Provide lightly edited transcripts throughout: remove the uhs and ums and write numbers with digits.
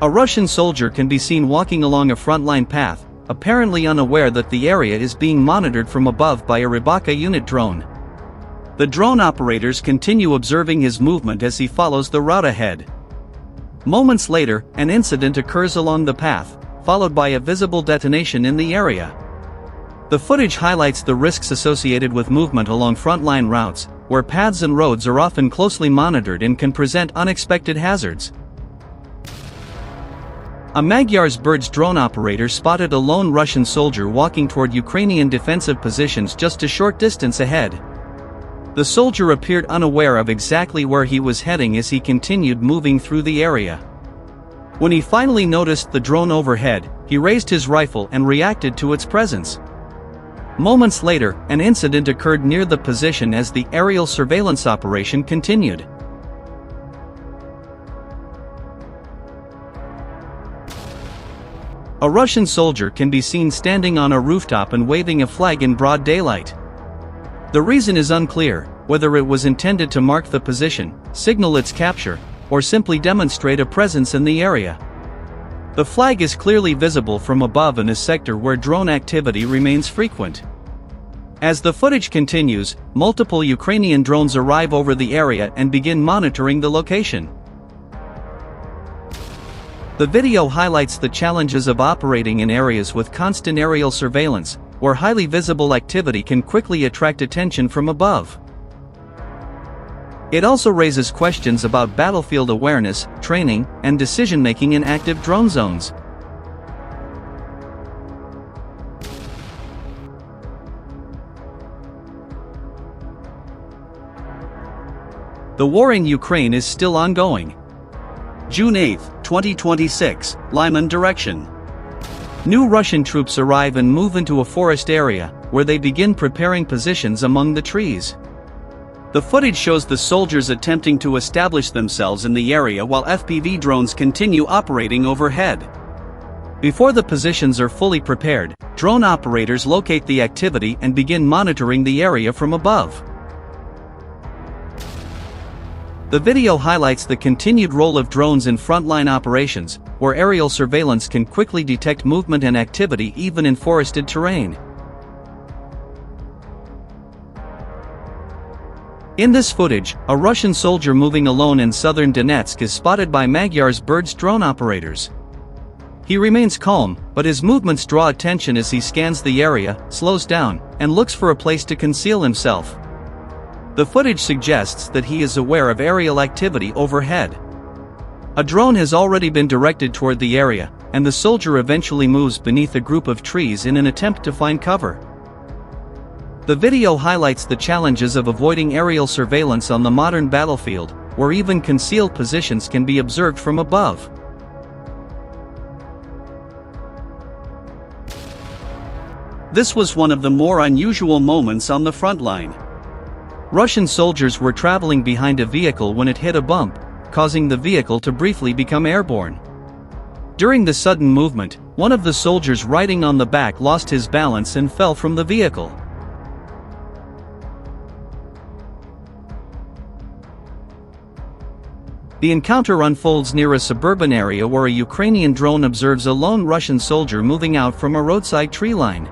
A Russian soldier can be seen walking along a frontline path, apparently unaware that the area is being monitored from above by a Rybaka unit drone. The drone operators continue observing his movement as he follows the route ahead. Moments later, an incident occurs along the path, followed by a visible detonation in the area. The footage highlights the risks associated with movement along frontline routes, where paths and roads are often closely monitored and can present unexpected hazards. A Magyar's Birds drone operator spotted a lone Russian soldier walking toward Ukrainian defensive positions just a short distance ahead. The soldier appeared unaware of exactly where he was heading as he continued moving through the area. When he finally noticed the drone overhead, he raised his rifle and reacted to its presence. Moments later, an incident occurred near the position as the aerial surveillance operation continued. A Russian soldier can be seen standing on a rooftop and waving a flag in broad daylight. The reason is unclear, whether it was intended to mark the position, signal its capture, or simply demonstrate a presence in the area. The flag is clearly visible from above in a sector where drone activity remains frequent. As the footage continues, multiple Ukrainian drones arrive over the area and begin monitoring the location. The video highlights the challenges of operating in areas with constant aerial surveillance, where highly visible activity can quickly attract attention from above. It also raises questions about battlefield awareness, training, and decision-making in active drone zones. The war in Ukraine is still ongoing. June 8, 2026, Lyman direction. New Russian troops arrive and move into a forest area, where they begin preparing positions among the trees. The footage shows the soldiers attempting to establish themselves in the area while FPV drones continue operating overhead. Before the positions are fully prepared, drone operators locate the activity and begin monitoring the area from above. The video highlights the continued role of drones in frontline operations, where aerial surveillance can quickly detect movement and activity even in forested terrain. In this footage, a Russian soldier moving alone in southern Donetsk is spotted by Magyar's Birds drone operators. He remains calm, but his movements draw attention as he scans the area, slows down, and looks for a place to conceal himself. The footage suggests that he is aware of aerial activity overhead. A drone has already been directed toward the area, and the soldier eventually moves beneath a group of trees in an attempt to find cover. The video highlights the challenges of avoiding aerial surveillance on the modern battlefield, where even concealed positions can be observed from above. This was one of the more unusual moments on the front line. Russian soldiers were traveling behind a vehicle when it hit a bump, causing the vehicle to briefly become airborne. During the sudden movement, one of the soldiers riding on the back lost his balance and fell from the vehicle. The encounter unfolds near a suburban area where a Ukrainian drone observes a lone Russian soldier moving out from a roadside tree line.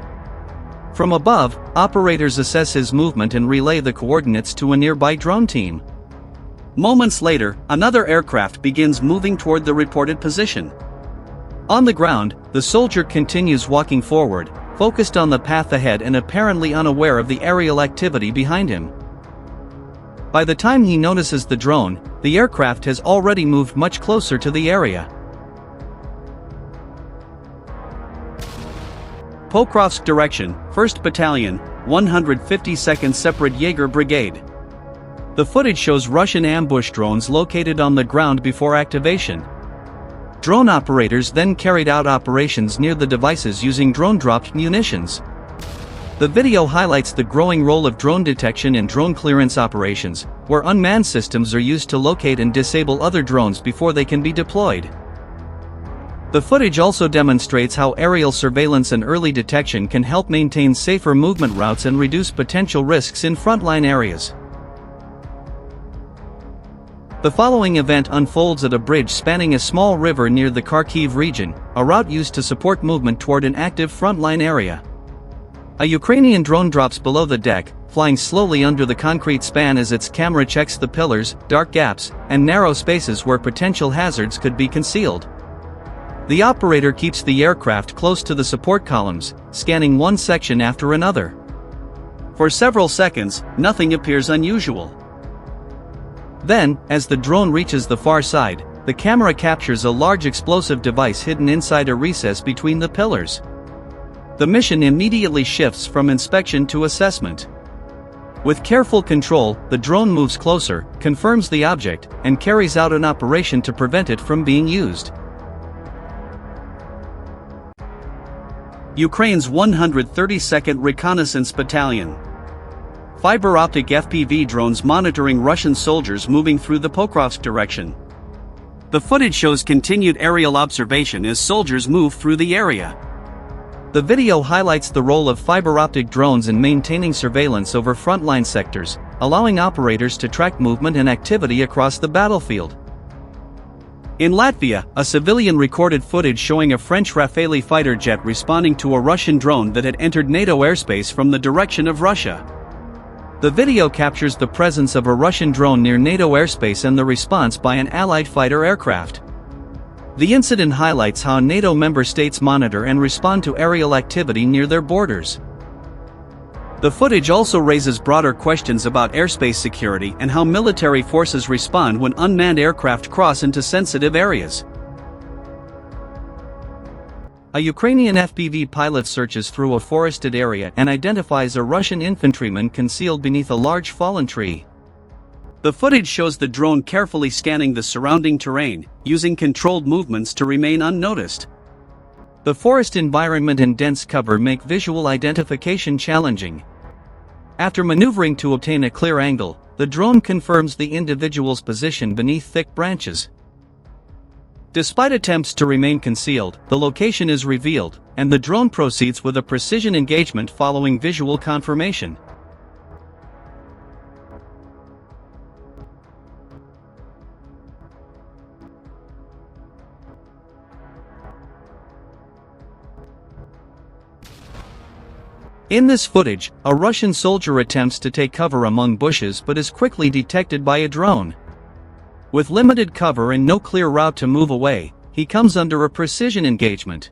From above, operators assess his movement and relay the coordinates to a nearby drone team. Moments later, another aircraft begins moving toward the reported position. On the ground, the soldier continues walking forward, focused on the path ahead and apparently unaware of the aerial activity behind him. By the time he notices the drone, the aircraft has already moved much closer to the area. Pokrovsk direction, 1st Battalion, 152nd Separate Jaeger Brigade. The footage shows Russian ambush drones located on the ground before activation. Drone operators then carried out operations near the devices using drone-dropped munitions. The video highlights the growing role of drone detection in drone clearance operations, where unmanned systems are used to locate and disable other drones before they can be deployed. The footage also demonstrates how aerial surveillance and early detection can help maintain safer movement routes and reduce potential risks in frontline areas. The following event unfolds at a bridge spanning a small river near the Kharkiv region, a route used to support movement toward an active frontline area. A Ukrainian drone drops below the deck, flying slowly under the concrete span as its camera checks the pillars, dark gaps, and narrow spaces where potential hazards could be concealed. The operator keeps the aircraft close to the support columns, scanning one section after another. For several seconds, nothing appears unusual. Then, as the drone reaches the far side, the camera captures a large explosive device hidden inside a recess between the pillars. The mission immediately shifts from inspection to assessment. With careful control, the drone moves closer, confirms the object, and carries out an operation to prevent it from being used. Ukraine's 132nd Reconnaissance Battalion. Fiber optic FPV drones monitoring Russian soldiers moving through the Pokrovsk direction. The footage shows continued aerial observation as soldiers move through the area. The video highlights the role of fiber optic drones in maintaining surveillance over frontline sectors, allowing operators to track movement and activity across the battlefield. In Latvia, a civilian recorded footage showing a French Rafale fighter jet responding to a Russian drone that had entered NATO airspace from the direction of Russia. The video captures the presence of a Russian drone near NATO airspace and the response by an Allied fighter aircraft. The incident highlights how NATO member states monitor and respond to aerial activity near their borders. The footage also raises broader questions about airspace security and how military forces respond when unmanned aircraft cross into sensitive areas. A Ukrainian FPV pilot searches through a forested area and identifies a Russian infantryman concealed beneath a large fallen tree. The footage shows the drone carefully scanning the surrounding terrain, using controlled movements to remain unnoticed. The forest environment and dense cover make visual identification challenging. After maneuvering to obtain a clear angle, the drone confirms the individual's position beneath thick branches. Despite attempts to remain concealed, the location is revealed, and the drone proceeds with a precision engagement following visual confirmation. In this footage, a Russian soldier attempts to take cover among bushes but is quickly detected by a drone. With limited cover and no clear route to move away, he comes under a precision engagement.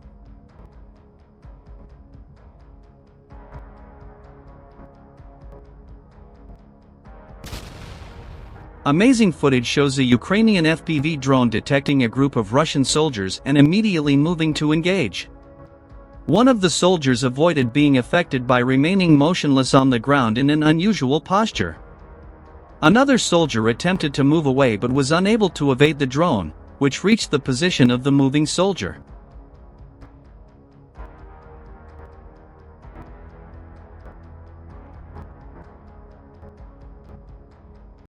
Amazing footage shows a Ukrainian FPV drone detecting a group of Russian soldiers and immediately moving to engage. One of the soldiers avoided being affected by remaining motionless on the ground in an unusual posture. Another soldier attempted to move away but was unable to evade the drone, which reached the position of the moving soldier.